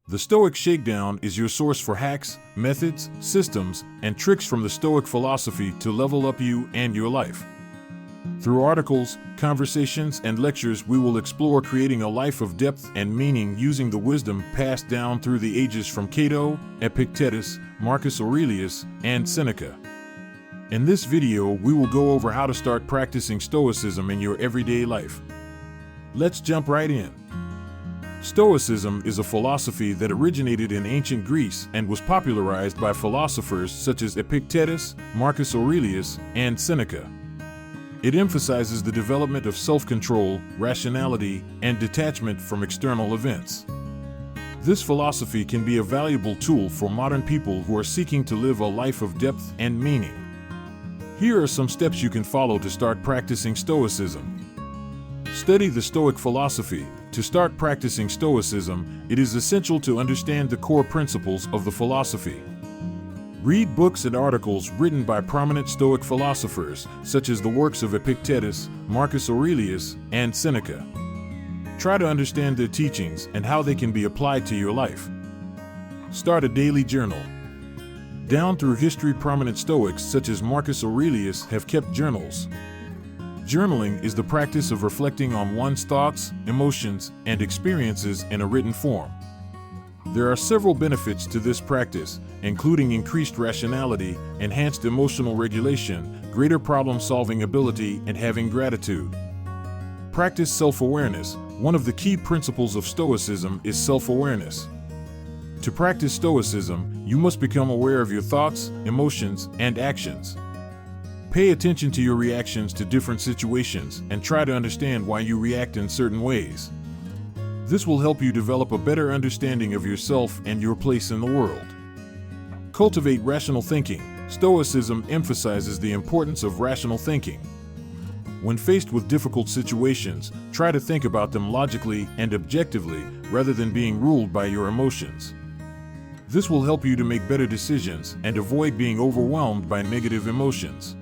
The Stoic Shakedown is your source for hacks, methods, systems, and tricks from the Stoic philosophy to level up you and your life. Through articles, conversations, and lectures, we will explore creating a life of depth and meaning using the wisdom passed down through the ages from Cato, Epictetus, Marcus Aurelius, and Seneca. In this video, we will go over how to start practicing Stoicism in your everyday life. Let's jump right in. Stoicism is a philosophy that originated in ancient Greece and was popularized by philosophers such as Epictetus, Marcus Aurelius, and Seneca. It emphasizes the development of self-control, rationality, and detachment from external events. This philosophy can be a valuable tool for modern people who are seeking to live a life of depth and meaning. Here are some steps you can follow to start practicing Stoicism. Study the Stoic philosophy. To start practicing Stoicism, it is essential to understand the core principles of the philosophy. Read books and articles written by prominent Stoic philosophers, such as the works of Epictetus, Marcus Aurelius, and Seneca. Try to understand their teachings and how they can be applied to your life. Start a daily journal. Down through history, prominent Stoics such as Marcus Aurelius have kept journals. Journaling is the practice of reflecting on one's thoughts, emotions, and experiences in a written form. There are several benefits to this practice, including increased rationality, enhanced emotional regulation, greater problem-solving ability, and having gratitude. Practice self-awareness. One of the key principles of Stoicism is self-awareness. To practice Stoicism, you must become aware of your thoughts, emotions, and actions. Pay attention to your reactions to different situations and try to understand why you react in certain ways. This will help you develop a better understanding of yourself and your place in the world. Cultivate rational thinking. Stoicism emphasizes the importance of rational thinking. When faced with difficult situations, try to think about them logically and objectively rather than being ruled by your emotions. This will help you to make better decisions and avoid being overwhelmed by negative emotions.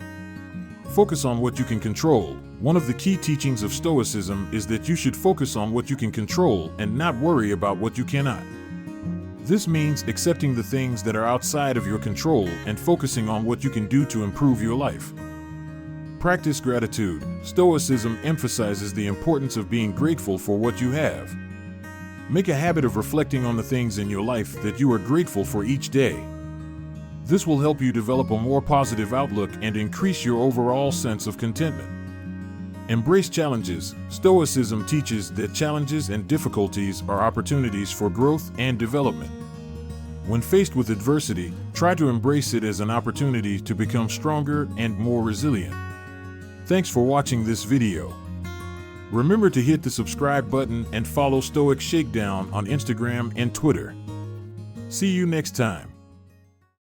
Focus on what you can control. One of the key teachings of Stoicism is that you should focus on what you can control and not worry about what you cannot. This means accepting the things that are outside of your control and focusing on what you can do to improve your life. Practice gratitude. Stoicism emphasizes the importance of being grateful for what you have. Make a habit of reflecting on the things in your life that you are grateful for each day. This will help you develop a more positive outlook and increase your overall sense of contentment. Embrace challenges. Stoicism teaches that challenges and difficulties are opportunities for growth and development. When faced with adversity, try to embrace it as an opportunity to become stronger and more resilient. Thanks for watching this video. Remember to hit the subscribe button and follow Stoic Shakedown on Instagram and Twitter. See you next time.